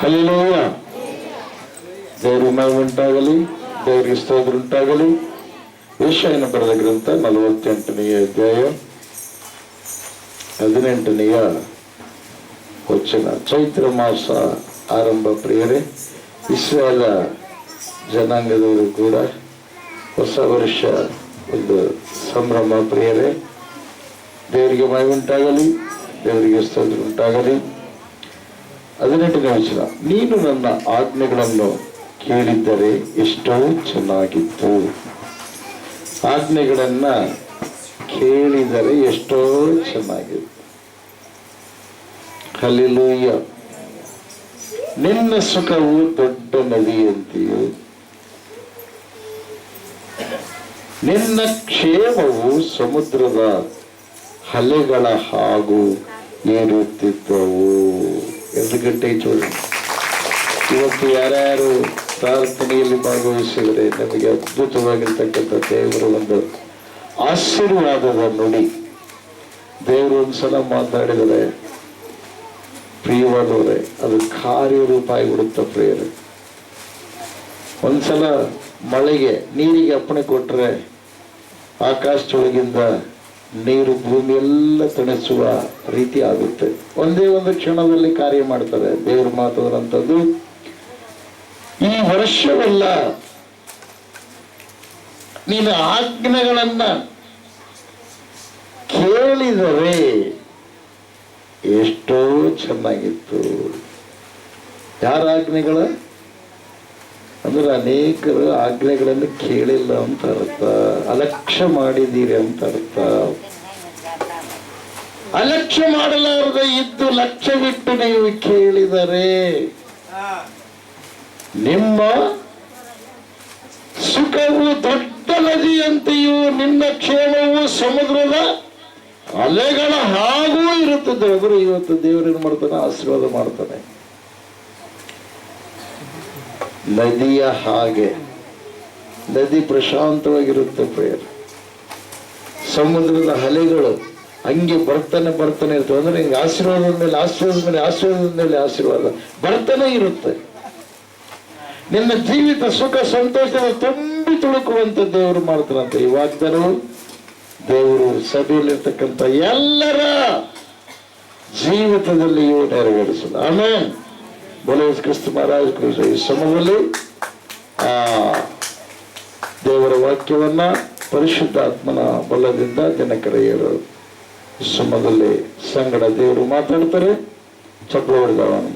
Hallelujah. ದೇವರ ಮಹಿಮೆ ಉಂಟಾಗಲಿ, ದೇವರಿಗೆ ಸ್ತೋತ್ರ ಉಂಟಾಗಲಿ. ಯೆಶಾಯನ ಬರೆದ ಗ್ರಂಥ 48ನೇ ಅಧ್ಯಾಯ 18ನೇ ವಚನ. ಚೈತ್ರ ಮಾಸ ಆರಂಭ ಪ್ರಿಯರೇ. ಇಸ್ರಾಯೇಲ ಜನಾಂಗದವರು ಕೂಡ ಹೊಸ ವರ್ಷ ಒಂದು ಸಂಭ್ರಮ ಪ್ರಿಯರೇ. ದೇವರಿಗೆ ಮಹಿಮೆ ಉಂಟಾಗಲಿ, ದೇವರಿಗೆ ಸ್ತೋತ್ರ ಉಂಟಾಗಲಿ. 18ನೇ ವಚನ. ನೀನು ನನ್ನ ಆಜ್ಞೆಗಳನ್ನು ಕೇಳಿದ್ದರೆ ಎಷ್ಟೋ ಚೆನ್ನಾಗಿತ್ತು. ಆಜ್ಞೆಗಳನ್ನ ಕೇಳಿದರೆ ಎಷ್ಟೋ ಚೆನ್ನಾಗಿತ್ತು. ಹಲ್ಲೆಲೂಯ. ನಿನ್ನ ಸುಖವು ದೊಡ್ಡ ನದಿಯಂತೆಯೂ ನಿನ್ನ ಕ್ಷೇಮವು ಸಮುದ್ರದ ಅಲೆಗಳ ಹಾಗೂ ಏರುತ್ತಿದ್ದವು. 2 ಗಂಟೆಗೆ ಚೋಳಿ. ಇವತ್ತು ಯಾರ್ಯಾರು ಪ್ರಾರ್ಥನೆಯಲ್ಲಿ ಭಾಗವಹಿಸಿದರೆ ನಮಗೆ ಅದ್ಭುತವಾಗಿರ್ತಕ್ಕಂಥ ದೇವರ ಒಂದು ಆಶೀರ್ವಾದದ ನುಡಿ. ದೇವರು ಒಂದ್ಸಲ ಮಾತಾಡಿದರೆ ಪ್ರಿಯವಾದವರೇ ಅದು ಕಾರ್ಯರೂಪ ಆಗಿಬಿಡುತ್ತೆ ಪ್ರಿಯರೇ. ಒಂದ್ಸಲ ಮಳೆಗೆ ನೀರಿಗೆ ಅಪ್ಪಣೆ ಕೊಟ್ಟರೆ ಆಕಾಶದೊಳಗಿಂದ ನೀರು ಭೂಮಿಯೆಲ್ಲ ತಣಿಸುವ ರೀತಿ ಆಗುತ್ತೆ. ಒಂದೇ ಒಂದು ಕ್ಷಣದಲ್ಲಿ ಕಾರ್ಯ ಮಾಡ್ತಾರೆ ದೇವ್ರ ಮಾತಾಡುವಂಥದ್ದು. ಈ ವರ್ಷವೆಲ್ಲ ನೀನು ಆಜ್ಞೆಗಳನ್ನ ಕೇಳಿದರೆ ಎಷ್ಟೋ ಚೆನ್ನಾಗಿತ್ತು. ಯಾರ ಆಜ್ಞೆಗಳ ಅಂದ್ರೆ ಅನೇಕರು ಆಜ್ಞೆಗಳನ್ನು ಕೇಳಿಲ್ಲ ಅಂತ ಅರ್ಥ, ಅಲಕ್ಷ್ಯ ಮಾಡಿದ್ದೀರಿ ಅಂತ ಅರ್ಥ. ಅಲಕ್ಷ್ಯ ಮಾಡಲಾರದೆ ಇದ್ದು ಲಕ್ಷ್ಯವಿಟ್ಟು ನೀವು ಕೇಳಿದರೆ ನಿಮ್ಮ ಸುಖವು ದೊಡ್ಡ ನದಿಯಂತೆಯೂ ನಿನ್ನ ಕ್ಷೇಮವು ಸಮುದ್ರದ ಅಲೆಗಳ ಹಾಗೂ ಇರುತ್ತದೆ. ಅವರು ಇವತ್ತು ದೇವರೇನು ಮಾಡ್ತಾನೆ? ಆಶೀರ್ವಾದ ಮಾಡ್ತಾನೆ. ನದಿಯ ಹಾಗೆ ನದಿ ಪ್ರಶಾಂತವಾಗಿರುತ್ತೆ ಪ್ರೇಯರ್. ಸಮುದ್ರದ ಅಲೆಗಳು ಹಂಗೆ ಬರ್ತಾನೆ ಇರ್ತವೆ. ಅಂದ್ರೆ ಹಿಂಗೆ ಆಶೀರ್ವಾದದ ಮೇಲೆ ಆಶೀರ್ವಾದದ ಮೇಲೆ ಆಶೀರ್ವಾದ ಬರ್ತಾನೆ ಇರುತ್ತೆ. ನಿನ್ನ ಜೀವಿತ ಸುಖ ಸಂತೋಷದ ತುಂಬಿ ತುಳುಕುವಂತ ದೇವರು ಮಾಡ್ತಾರಂತೆ. ಈ ವಾಗ್ದಾನವು ದೇವರು ಸಭೆಯಲ್ಲಿರ್ತಕ್ಕಂಥ ಎಲ್ಲರ ಜೀವಿತದಲ್ಲಿಯೂ ನೆರವೇರಿಸೋದು. ಆಮೇಲೆ ಬೋಲೋ ಕ್ರಿಸ್ತ ಮಹಾರಾಜ ಕ್ರಿಸ್ತ. ಈ ಸಮಯದಲ್ಲಿ ದೇವರ ವಾಕ್ಯವನ್ನ ಪರಿಶುದ್ಧಾತ್ಮನ ಬಲದಿಂದ ಜನಕರೆಯರು ಈ ಸಮಯದಲ್ಲಿ ಸಂಗಡ ದೇವರು ಮಾತಾಡ್ತಾರೆ. ಚಪ್ಪ ಹೊಡೆದವನು